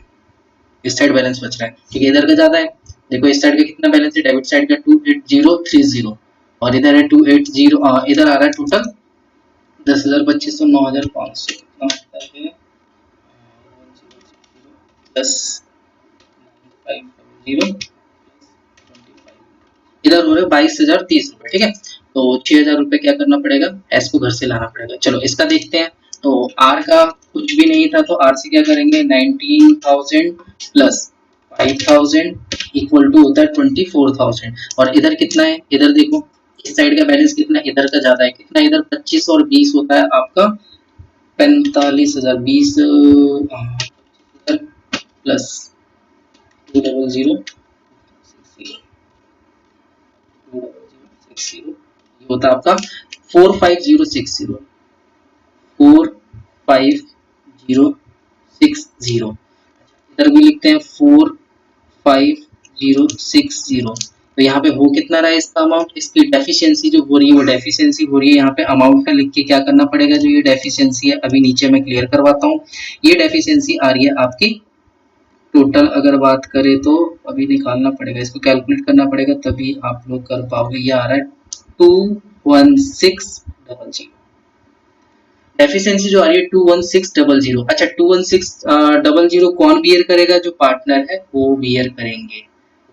इस साइड बैलेंस बच रहा है, ठीक है, इधर का ज्यादा है। देखो इस साइड का कितना बैलेंस है, डेबिट साइड का 28030 और इधर है 280, इधर आ रहा है टोटल 10,000, 2500, 9,500, कितना होता है, 10,500, इधर हो रहे 22,030 रुपए। ठीक है, तो 6,000 रुपए क्या करना पड़ेगा, एस को घर से लाना पड़ेगा। चलो इसका देखते हैं। तो आर का कुछ भी नहीं था तो आर से क्या करेंगे, 19,000 प्लस 5,000 इक्वल टू होता है 24,000। और इधर कितना है, इधर देखो इस साइड का बैलेंस कितना, इधर का ज्यादा है, कितना, इधर 25 और 20 होता है आपका 45,000। 20 प्लस 200, 20060 होता है आपका 45060, 45060। इधर भी लिखते हैं 45060। तो यहाँ पे हो कितना रहा है इसका अमाउंट, इसकी डेफिशिएंसी जो हो रही है वो डेफिशिएंसी हो रही है। यहाँ पे अमाउंट का लिख के क्या करना पड़ेगा, जो ये डेफिशिएंसी है अभी नीचे मैं क्लियर करवाता हूँ। ये डेफिशिएंसी आ रही है आपकी टोटल, अगर बात करें तो अभी निकालना पड़ेगा, इसको कैलकुलेट करना पड़ेगा तभी आप लोग कर पाओगे। ये आ रहा है 21600। डेफिशिएंसी जो आ रही है 21600। अच्छा 21600 कौन बियर करेगा, जो पार्टनर है वो बियर करेंगे।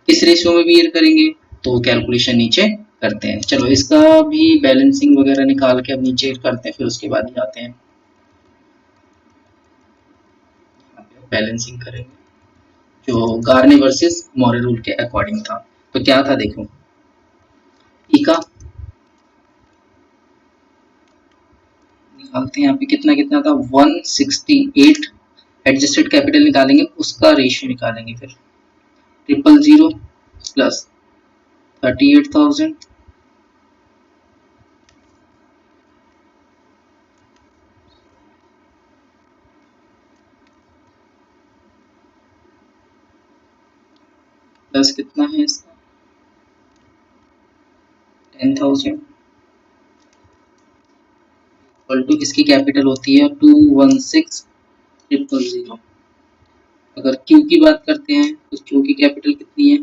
किस रेशियो में बियर करेंगे, तो कैलकुलेशन नीचे करते हैं। चलो इसका भी बैलेंसिंग वगैरह निकाल के अब नीचे करते हैं, फिर उसके बाद ही आते हैं बैलेंसिंग करेंगे जो गार्नी वर्सेस मॉरे रूल के अकॉर्डिंग था। तो क्या था देखो, ई का निकालते हैं, यहाँ पे कितना कितना था 168। एडजस्टेड कैपिटल निकालेंगे, उसका रेशियो निकालेंगे, फिर 000 प्लस 38,000 प्लस कितना है इसका 10,000 इक्वल टू इसकी कैपिटल होती है 216,000। अगर क्यू की बात करते हैं तो क्यू की कैपिटल कितनी है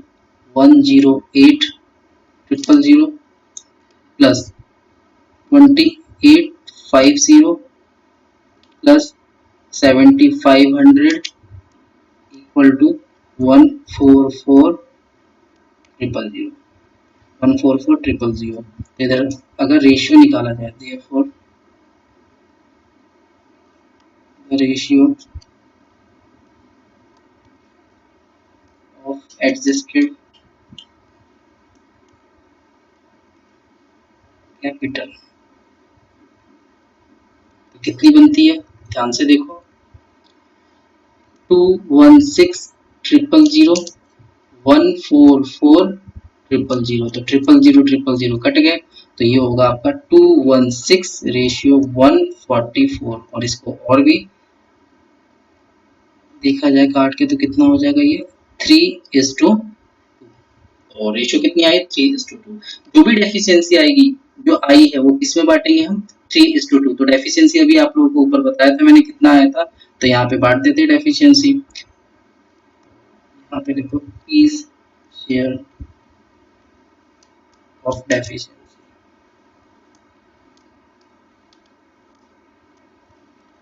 108,000 प्लस 2850 प्लस 7500 इक्वल टू 144,000 इधर अगर रेशियो निकाला जाए therefore the ratio of adjusted capital तो कितनी बनती है ध्यान से देखो 216,000 144,000 तो 000 कट गए तो ये होगा आपका 216 रेशियो 144 और इसको और भी देखा जाए काट के तो कितना हो जाएगा ये 3:2 और रेशियो कितनी आई 3:2। जो भी डेफिशिएंसी आएगी जो आई है वो किसमें बांटेंगे हम 3:2। तो डेफिशिएंसी अभी आप लोगों को ऊपर बताया था मैंने कितना आया था तो यहाँ पे बांट देते डेफिशिएंसी। यहाँ पे देखो प्लीज शेयर ऑफ डेफिशिएंसी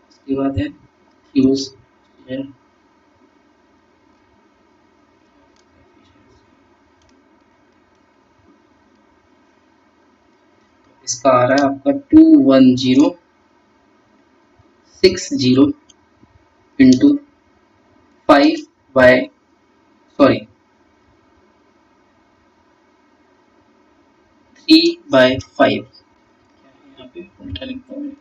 इसके बाद है यूज शेयर इसका आ रहा है आपका 21060 इंटू 5 बाय सॉरी 3/5 यहाँ पे उल्टा लिखता हूँ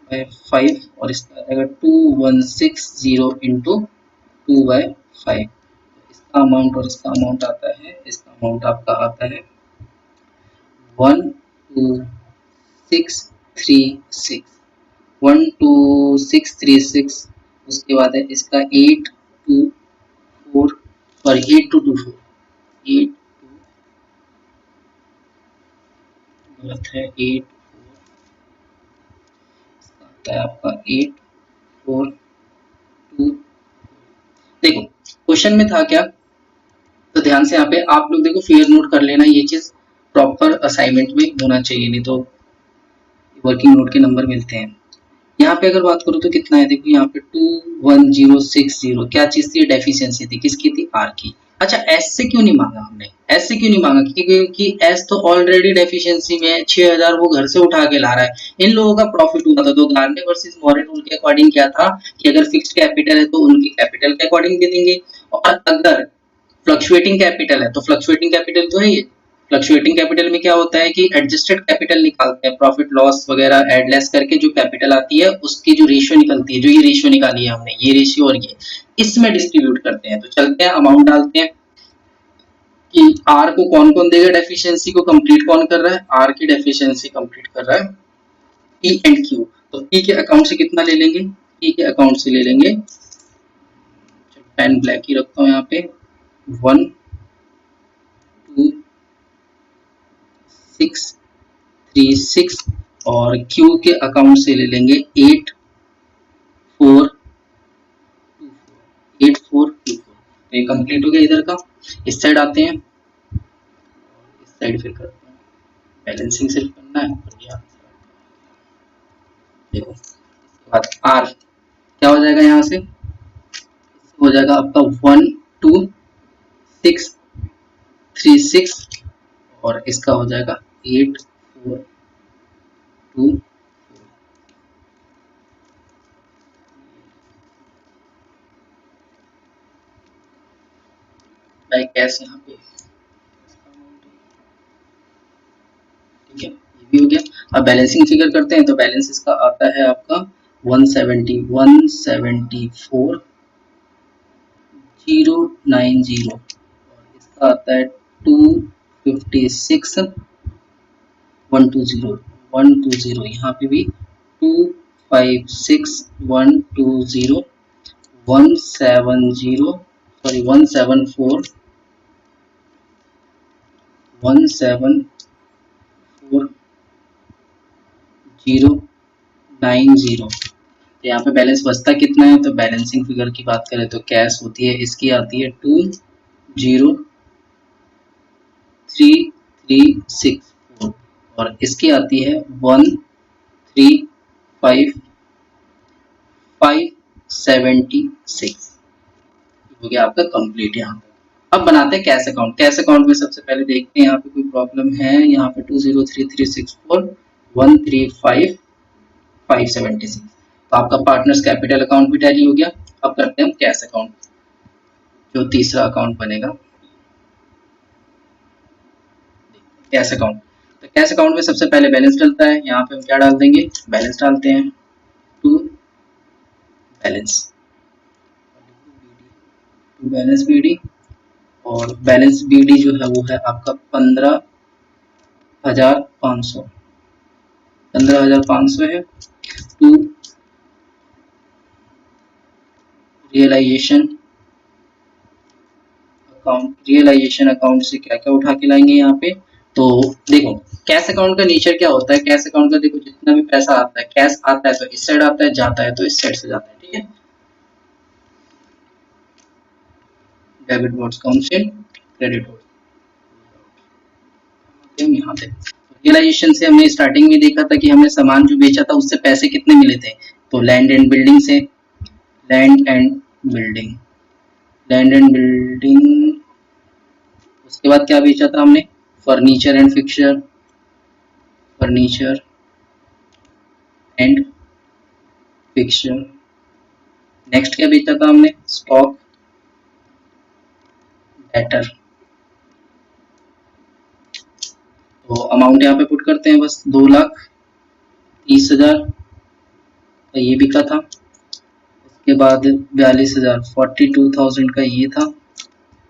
3/5 और इसका आ जाएगा 2160 इंटू 2/5 इसका अमाउंट और इसका अमाउंट आता है इसका अमाउंट आपका आता है 12636 उसके बाद है इसका 824 सॉरी 8224 8 गलत है 8 इसका आता है आपका 842। देखो क्वेश्चन में था क्या तो ध्यान से यहाँ पे आप लोग देखो फेयर नोट कर लेना ये चीज प्रॉपर असाइनमेंट में होना चाहिए नहीं तो वर्किंग नोट के नंबर मिलते हैं। यहाँ पे अगर बात करूँ तो कितना है देखो यहाँ पे 21060 क्या चीज थी डेफिशिएंसी थी किसकी थी आर की। अच्छा एस से क्यों नहीं मांगा हमने एस से क्यों नहीं मांगा क्योंकि एस तो ऑलरेडी डेफिशिएंसी में 6000 वो घर से उठा के ला रहा है इन लोगों का प्रॉफिट हुआ था तो गार्ने वर्सेस मॉरेन रूल के अकॉर्डिंग क्या था कि अगर फिक्स्ड कैपिटल है तो उनकी कैपिटल के अकॉर्डिंग दे देंगे और अगर फ्लक्चुएटिंग कैपिटल है तो फ्लक्चुएटिंग कैपिटल तो है ये फ्लक्चुएटिंग कैपिटल में क्या होता है कि एडजस्टेड कैपिटल निकालते हैं प्रॉफिट लॉस वगैरह एड लेस करके जो कैपिटल आती है उसकी जो रेशियो निकलती है जो ये रेशियो निकाली है हमने ये रेशियो और ये इसमें डिस्ट्रीब्यूट करते हैं। तो चलते हैं अमाउंट डालते हैं कि आर को कौन कौन देगा डेफिशिएंसी को कंप्लीट कौन कर रहा है आर की डेफिशिएंसी कंप्लीट कर रहा है पी एंड क्यू। तो पी के अकाउंट से कितना ले लेंगे पी के अकाउंट से ले लेंगे पेन ब्लैक ही रखता हूँ यहाँ पे 12636 और Q के अकाउंट से ले लेंगे 8424 तो ये कंप्लीट हो गया इधर का। इस साइड आते हैं इस साइड फिर करते हैं बैलेंसिंग सिर्फ करना है बढ़िया देखो इसके बाद R क्या हो जाएगा यहाँ से हो जाएगा आपका 12636 और इसका हो जाएगा 8424 बाय कैश यहाँ पे ठीक है ये भी हो गया। अब बैलेंसिंग फिगर करते हैं तो बैलेंस इसका आता है आपका 170,090 और इसका आता है 256,120 यहाँ पे भी 256,120 170 सॉरी 174,174,090। तो यहाँ पे बैलेंस बचता कितना है, तो बैलेंसिंग फिगर की बात करें तो कैश होती है, इसकी आती है 203,364 और इसकी आती है 135,576। हो गया आपका कंप्लीट यहाँ पे। अब बनाते हैं कैश अकाउंट। कैश अकाउंट में सबसे पहले देखते हैं यहाँ पे कोई प्रॉब्लम है। यहाँ पे 203,364,135,576 तो आपका पार्टनर्स कैपिटल अकाउंट भी टैली हो गया। अब करते हैं हम कैश अकाउंट, जो तीसरा अकाउंट बनेगा कैश अकाउंट। तो कैश अकाउंट में सबसे पहले बैलेंस डलता है। यहाँ पे हम क्या डाल देंगे, बैलेंस डालते हैं, टू बैलेंस बीडी और बैलेंस बीडी जो है वो है आपका 15,500 है। टू रियलाइजेशन अकाउंट से क्या क्या उठा के लाएंगे यहाँ पे। तो देखो कैश अकाउंट का नेचर क्या होता है, कैश अकाउंट का देखो जितना भी पैसा आता है, कैश आता है तो इस साइड आता है, जाता है तो इस साइड से जाता है, ठीक है। Debit board council, credit board यहाँ पे। रियलाइजेशन से हमने स्टार्टिंग में देखा था कि हमने सामान जो बेचा था उससे पैसे कितने मिले थे, तो लैंड एंड बिल्डिंग से, land and building land and building उसके बाद क्या बेचा था हमने, furniture and fixture, furniture and fixture. Next क्या बेचा था हमने, स्टॉक, डेटर। तो अमाउंट यहाँ पे पुट करते हैं बस, 2,30,000 का ये बिका था। उसके बाद 42,000 42,000 का ये था।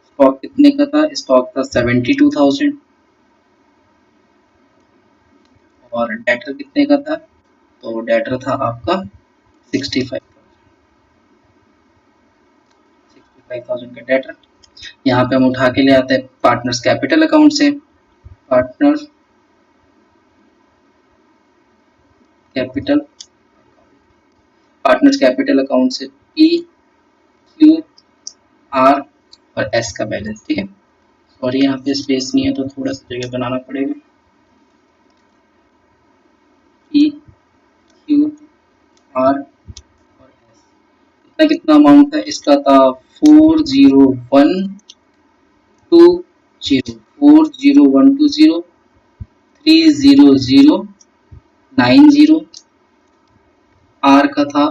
स्टॉक कितने का था, स्टॉक था 72,000 और डेटर कितने का था, तो डेटर था आपका 65,000 का डेटर। यहाँ पे हम उठा के ले आते हैं पार्टनर्स कैपिटल अकाउंट से, partner capital partners capital account से पी क्यू आर और एस का बैलेंस, ठीक है। और यहाँ पे स्पेस नहीं है तो थोड़ा सा जगह बनाना पड़ेगा। पी क्यू आर और एस इतना कितना अमाउंट था, इसका था 40120 आर का था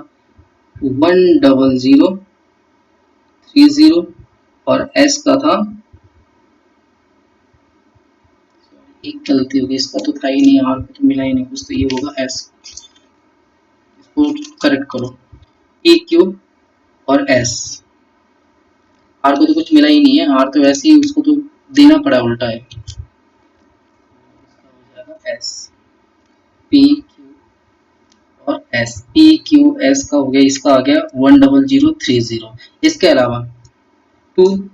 10030 और एस का था, एक गलती होगी, इसका तो था ही नहीं, आर को तो मिला ही नहीं कुछ, तो ये होगा एस, इसको करेक्ट करो। पी क्यू और एस, आर को तो कुछ मिला ही नहीं है, आर तो वैसे ही उसको तो देना पड़ा उल्टा है, एस पी क्यू और एस, पी क्यू एस का हो गया, इसका आ गया 10030। इसके अलावा टू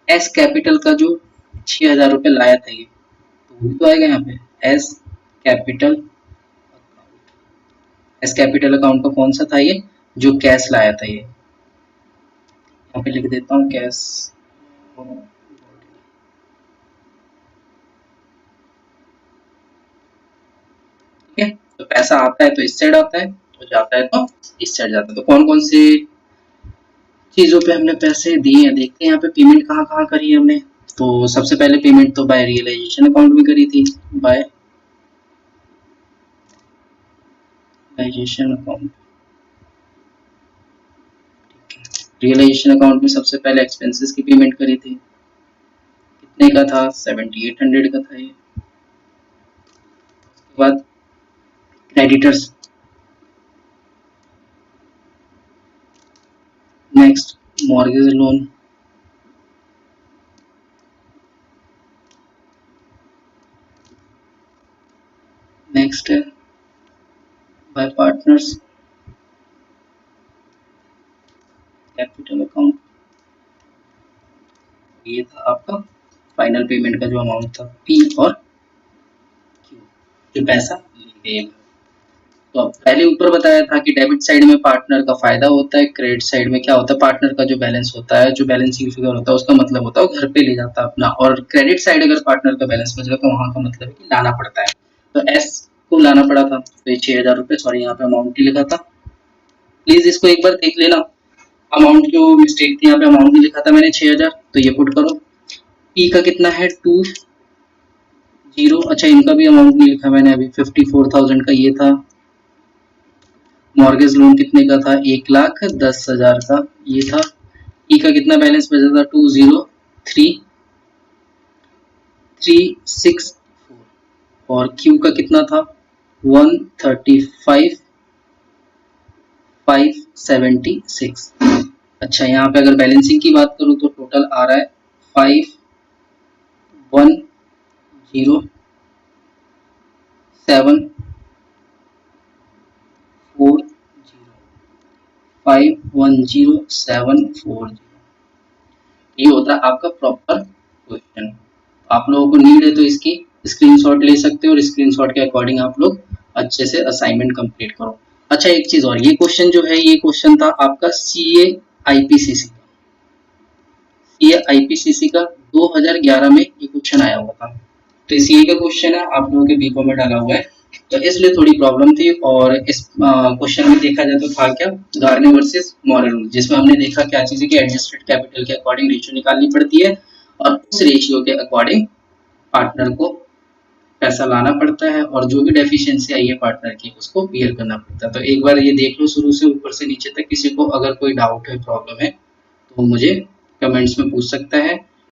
एस कैपिटल का जो 6,000 रुपये लाया था ये, तो वो भी तो आएगा यहाँ पे S capital. S capital account का कौन सा था ये, जो कैश लाया था ये, यहाँ पे लिख देता हूँ कैश, ठीक है। तो पैसा आता है तो इस साइड आता है, तो जाता है तो इस साइड जाता है। तो कौन कौन से चीजों पे हमने पैसे दिए हैं, देखते हैं यहाँ पे पेमेंट कहाँ कहाँ करी है हमने। तो सबसे पहले पेमेंट तो बाय रियलाइजेशन अकाउंट में करी थी, by realisation account. Realisation account में सबसे पहले एक्सपेंसेस की पेमेंट करी थी, कितने का था, 7,800 का था ये। उसके बाद creditors, next mortgage loan, next है बाय पार्टनर्स कैपिटल अकाउंट, ये था आपका फाइनल पेमेंट का जो अमाउंट था पी और क्यू, जो पैसा लेगा। तो अब पहले ऊपर बताया था कि डेबिट साइड में पार्टनर का फायदा होता है, क्रेडिट साइड में क्या होता है, पार्टनर का जो बैलेंस होता है, जो बैलेंसिंग फिगर होता है, उसका मतलब होता है वो घर पे ले जाता है अपना, और क्रेडिट साइड अगर पार्टनर का बैलेंस बच गया तो वहां का मतलब है कि लाना पड़ता है। तो एस को लाना पड़ा था, तो ये 6,000 रुपये, सॉरी यहाँ पे अमाउंट ही लिखा था, प्लीज इसको एक बार देख लेना, अमाउंट जो मिस्टेक थी यहाँ पे अमाउंट नहीं लिखा था मैंने 6,000, तो ये पुट करो। पी का कितना है 20, अच्छा इनका भी अमाउंट नहीं लिखा मैंने अभी, 54,000 का ये था। मॉर्गेज लोन कितने का था, 1,10,000 का ये था। ई का कितना बैलेंस बचा था, 203,364, और क्यू का कितना था 135,576। अच्छा यहाँ पे अगर बैलेंसिंग की बात करूँ तो टोटल आ रहा है 510,740, ये होता है आपका प्रॉपर क्वेश्चन। आप लोगों को नीड है तो इसकी स्क्रीनशॉट ले सकते हो और स्क्रीनशॉट के अकॉर्डिंग आप लोग अच्छे से असाइनमेंट कंप्लीट करो। अच्छा एक चीज और, ये क्वेश्चन जो है ये क्वेश्चन था आपका सीए आईपीसीसी, सीए आईपीसीसी का 2011 में ये क्वेश्चन आया हुआ था। तो सीए का क्वेश्चन है, आप लोगों के बीकॉम में डाला हुआ है, तो इसलिए थोड़ी प्रॉब्लम थी। और इस क्वेश्चन में देखा जाए तो था क्या, गार्ने वर्सेस मॉरल, जिसमें हमने देखा क्या चीज है कि एडजस्टेड कैपिटल के अकॉर्डिंग रेशियो निकालनी पड़ती है, और उस रेशियो के अकॉर्डिंग पार्टनर को पैसा लाना पड़ता है, और जो भी डेफिशिएंसी आई है पार्टनर की उसको क्लियर करना पड़ता है। तो एक बार ये देख लो शुरू से ऊपर से नीचे तक, किसी को अगर कोई डाउट है, प्रॉब्लम है, तो मुझे कमेंट्स में पूछ सकता है।